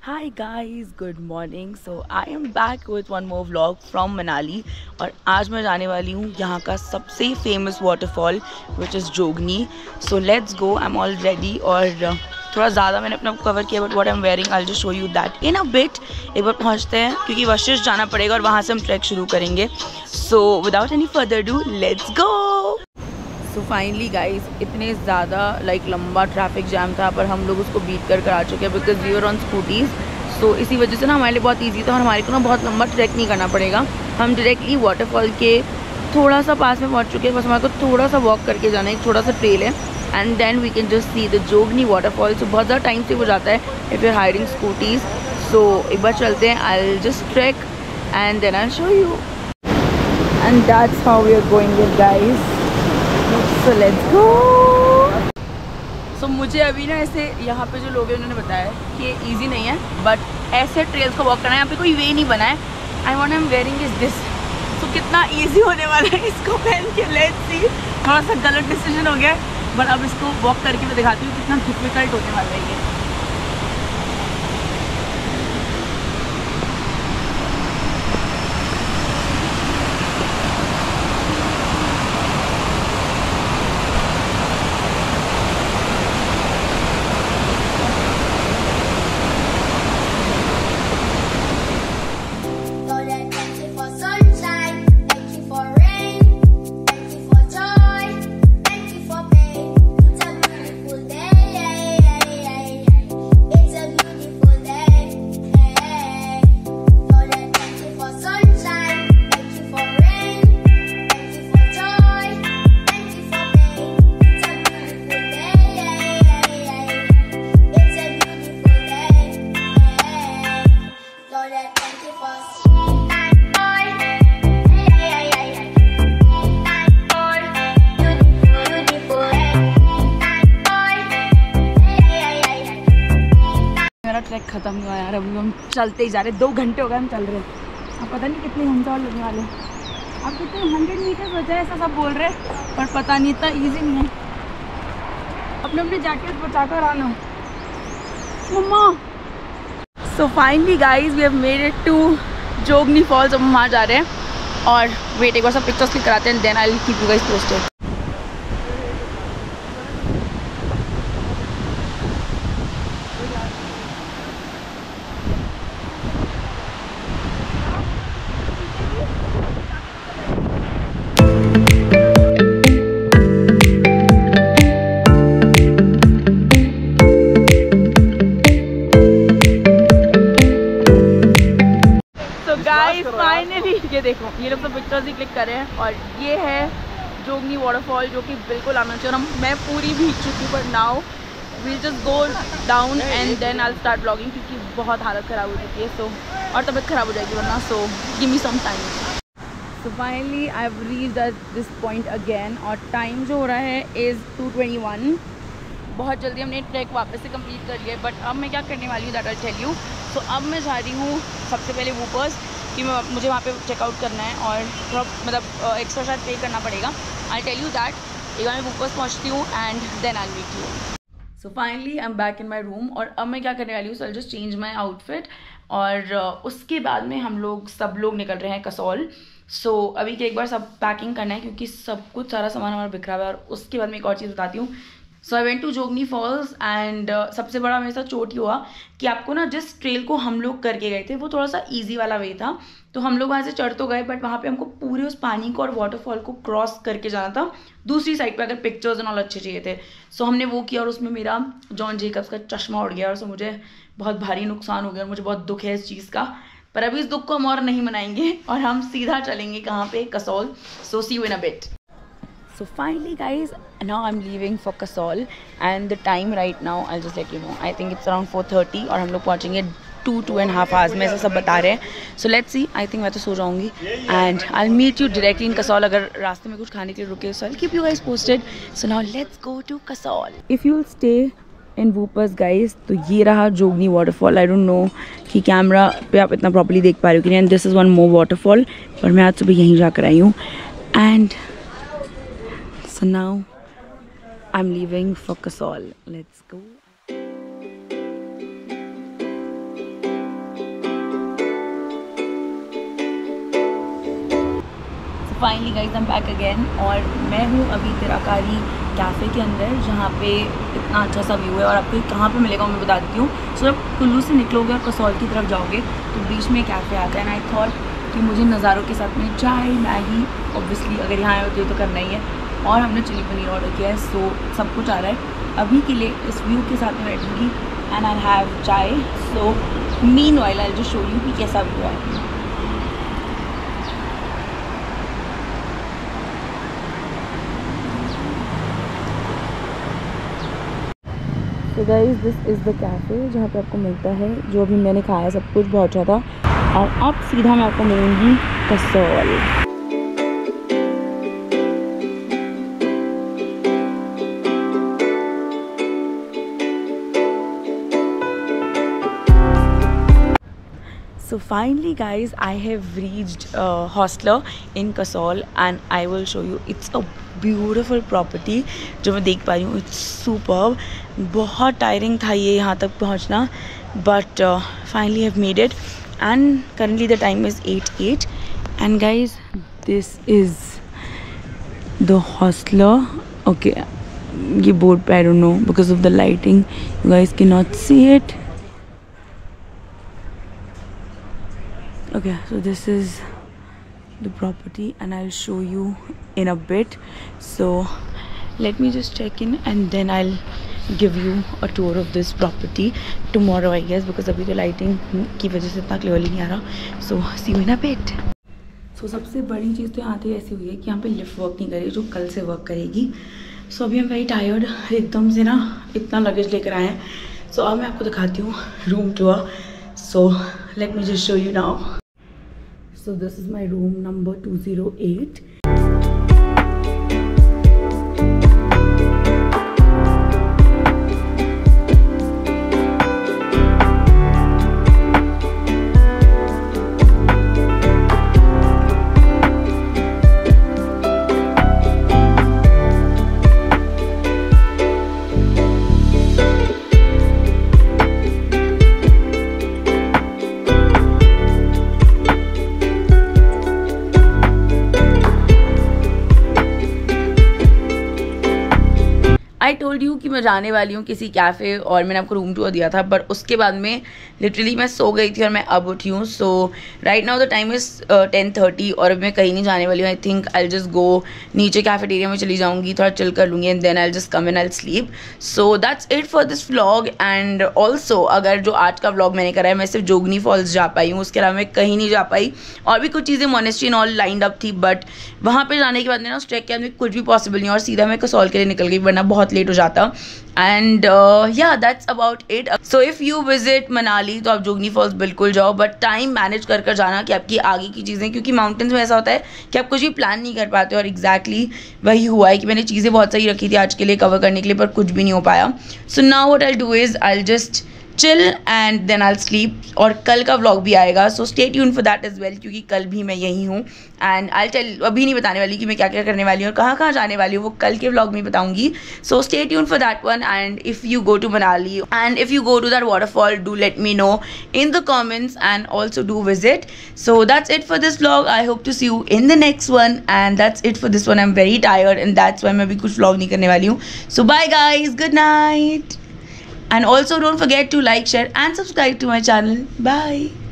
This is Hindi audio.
Hi guys, good morning. So I am back with one more vlog from Manali और आज मैं जाने वाली हूँ यहाँ का सबसे famous waterfall which is Jogni. So let's go. I'm all ready और थोड़ा ज़्यादा मैंने अपना कवर किया but what I'm wearing I'll just show you that in a bit. एक बार पहुँचते हैं क्योंकि वशिष्ठ जाना पड़ेगा और वहाँ से हम ट्रैक शुरू करेंगे. So without any further ado, let's go. So finally guys इतने ज़्यादा लंबा ट्रैफिक जैम था पर हम लोग उसको बीट कर आ चुके हैं because we are on scooties. So इसी वजह से ना हमारे लिए बहुत ईजी था और हमारे को ना बहुत लंबा ट्रैक नहीं करना पड़ेगा. हम डायरेक्टली वाटरफॉल के थोड़ा सा पास में पहुंच चुके हैं. बस हमारे को थोड़ा सा वॉक करके जाना है. एक थोड़ा सा ट्रेल है and then we can just see the Jogini waterfall. So बहुत ज़्यादा टाइम से हो जाता है if you are hiring scooties. So एक बार चलते हैं. I will just track and then I will show you and that's how we are going with guys. So let's go. So मुझे अभी ना ऐसे यहाँ पे जो लोग हैं उन्होंने बताया कि इजी नहीं है बट ऐसे ट्रेल्स को वॉक करना है. यहाँ पे कोई वे नहीं बना है. I want am wearing is this. तो कितना इजी होने वाला है इसको पहन के. Let's see. थोड़ा सा गलत डिसीजन हो गया बट अब इसको वॉक करके मैं दिखाती हूँ कितना डिफिकल्ट होने वाला है ये. ट्रैक खत्म हुआ यार. अभी हम चलते ही जा रहे. 2 घंटे हो गए हम चल रहे हैं. अब पता नहीं कितने घंटे और लगने वाले. अब कितने 100 मीटर बचा है ऐसा सब बोल रहे हैं पर पता नहीं. इतना ईजी नहीं है. अपने अपने जैकेट बचा कर आना मम्मा. So finally guys we have made it to Jogini falls. अब हम वहाँ जा रहे हैं और वेट एक बार सब पिक्चर्स क्लिक कराते हैं then I will keep you guys posted. Finally ये देखो ये लोग तो पिक्चर्स ही क्लिक कर रहे हैं और ये है जोगनी वाटरफॉल जो कि बिल्कुल आना चाहिए. और मैं पूरी भीग चुकी पर now we'll just go down and then I will start blogging क्योंकि बहुत हालत ख़राब हो चुकी है. सो और तबीयत ख़राब हो जाएगी वरना. So give me some time. So finally I have reached at this point again और टाइम जो हो रहा है इज़ 2:21. बहुत जल्दी हमने ट्रैक वापस से कंप्लीट कर लिया है बट अब मैं क्या करने वाली हूँ दैट आई टेल यू. सो अब मैं जा रही हूँ सबसे पहले वूपर्स कि मुझे वहाँ पे चेकआउट करना है और थोड़ा मतलब एक्स्ट्रा शायद पे करना पड़ेगा. I tell you that. एक बार मैं वूपर्स पहुँचती हूँ and then I meet you. So finally I am back in my room और अब मैं क्या करने वाली हूँ. So I just change my outfit और उसके बाद में हम लोग सब लोग निकल रहे हैं कसौल. सो अभी के एक बार सब पैकिंग करना है क्योंकि सब कुछ सारा सामान हमारा बिखरा हुआ है. और उसके बाद मैं एक और चीज़ बताती हूँ. So I went to Jogini falls and सबसे बड़ा मेरे साथ चोट ही हुआ कि आपको ना जिस ट्रेल को हम लोग करके गए थे वो थोड़ा सा इजी वाला वे था. तो हम लोग वहाँ से चढ़ तो गए बट वहाँ पे हमको पूरे उस पानी को और वाटरफॉल को क्रॉस करके जाना था दूसरी साइड पे अगर पिक्चर्स एंड ऑल अच्छे चाहिए थे. सो हमने वो किया और उसमें मेरा जॉन जेकब्स का चश्मा उड़ गया और सो मुझे बहुत भारी नुकसान हो गया. मुझे बहुत दुख है इस चीज़ का पर अभी इस दुख को हम और नहीं मनाएंगे और हम सीधा चलेंगे कहाँ पे Kasol. So see you in a bit. So finally guys, now I'm leaving for Kasol and the time right now I'll just let you know. I think it's around 4:30 और हम लोग पहुँचेंगे 2.5 hours में. ऐसा सब बता रहे हैं. So let's see. I think मैं तो सो जाऊँगी and I'll meet you directly in Kasol. अगर रास्ते में कुछ खाने के लिए रुके so I'll keep you guys posted. So now let's go to Kasol. If you'll stay in Whoopers guys, तो ये रहा जोगनी वाटरफॉल. आई डोंट नो कि कैमरा पे आप इतना प्रॉपर्ली देख पा रहे हो कि नहीं. And this is one more waterfall पर मैं आज सुबह यहीं जाकर आई हूँ. And so now I'm leaving for Kasol. Let's go. Finally guys I am back again और मैं हूँ अभी तिराकारी कैफ़े के अंदर, जहाँ पे इतना अच्छा सा व्यू है। और आपको कहाँ पे मिलेगा मैं बता देती हूँ। सो जब कुल्लू से निकलोगे और कसौल की तरफ जाओगे तो बीच में कैफ़े आता है। एंड आई थॉट कि मुझे नज़ारों के साथ में चाय मैगी ऑब्वियसली अगर यहाँ आए होते हो तो करना ही है। और हमने चिली पनीर ऑर्डर किया है, सो सब कुछ आ रहा है। अभी के लिए इस व्यू के साथ में बैठूँगी and I have chai. So meanwhile I just show you कि कैसा व्यू है। तो guys this is the cafe जहाँ पे आपको मिलता है जो अभी मैंने खाया, सब कुछ बहुत अच्छा था। और अब सीधा मैं आपको मिलूँगी Kasol. So finally guys, I have reached Hostler in Kasol and I will show you. It's a beautiful property जो मैं देख पा रही हूँ। It's superb. बहुत टायरिंग था ये यहाँ तक पहुँचना, but finally have made it and currently the time is 8:08 and guys this is the Hostler. Okay, ये board पे I don't know because of the lighting you guys cannot see it. Okay, so this is the property and I'll show you in a bit. So let me just check in and then I'll give you a tour of this property tomorrow I guess, because अभी तो लाइटिंग की वजह से इतना क्लियरली नहीं आ रहा। So see you in a bit. So सबसे बड़ी चीज़ तो यहाँ पे ऐसी हुई है कि यहाँ पे लिफ्ट वर्क नहीं करेगी, जो कल से वर्क करेगी। So अभी हम वेरी टायर्ड, एकदम से ना इतना लगेज लेकर आए हैं। So अब मैं आपको दिखाती हूँ room tour. So let me just show you now. So this is my room number 208. I told you कि मैं जाने वाली हूँ किसी कैफ़े और मैंने आपको रूम टूर दिया था, बट उसके बाद में लिटरली मैं सो गई थी और मैं अब उठी हूँ। So right now the time is 10:30 और अब मैं कहीं नहीं जाने वाली हूँ। I think I just go नीचे कैफेटेरिया में चली जाऊँगी, थोड़ा चिल कर लूँगी and then I just come and I sleep. So that's it for this vlog. And also अगर जो आज का व्लॉग मैंने करा है, मैं सिर्फ जोगनी फॉल्स जा पाई हूँ, उसके अलावा मैं कहीं नहीं जा पाई। और भी कुछ चीज़ें monastery and all lined up थी, बट वहाँ पर जाने के बाद ना उस ट्रैक के अंदर कुछ भी पॉसिबल नहीं और सीधा मैं कसौल के लिए निकल गई, वरना बहुत लेट हो जाता। एंड या that's about it. So if you visit Manali तो आप जोगनी फॉल्स बिल्कुल जाओ, बट टाइम मैनेज कर कर जाना कि आपकी आगे की चीज़ें, क्योंकि माउंटेन्स में ऐसा होता है कि आप कुछ भी प्लान नहीं कर पाते। और एग्जैक्टली वही हुआ है कि मैंने चीज़ें बहुत सही रखी थी आज के लिए कवर करने के लिए, पर कुछ भी नहीं हो पाया। So now what I do is I just chill and then I sleep. और कल का व्लॉग भी आएगा, so stay tune for that as well, क्योंकि कल भी मैं यही हूँ। एंड आई टेल, अभी नहीं बताने वाली कि मैं क्या क्या करने वाली हूँ और कहाँ कहाँ जाने वाली हूँ, वो कल के व्लॉग में बताऊँगी। So stay tune for that one. And if you go to Manali and if you go to that waterfall, do let me know in the comments and also do visit. So that's it for this vlog. I hope to see you in the next one and that's it for this one. I am very tired and that's why मैं अभी कुछ व्लॉग नहीं करने वाली हूँ। सो bye guys, good night. And also don't forget to like, share and subscribe to my channel. Bye.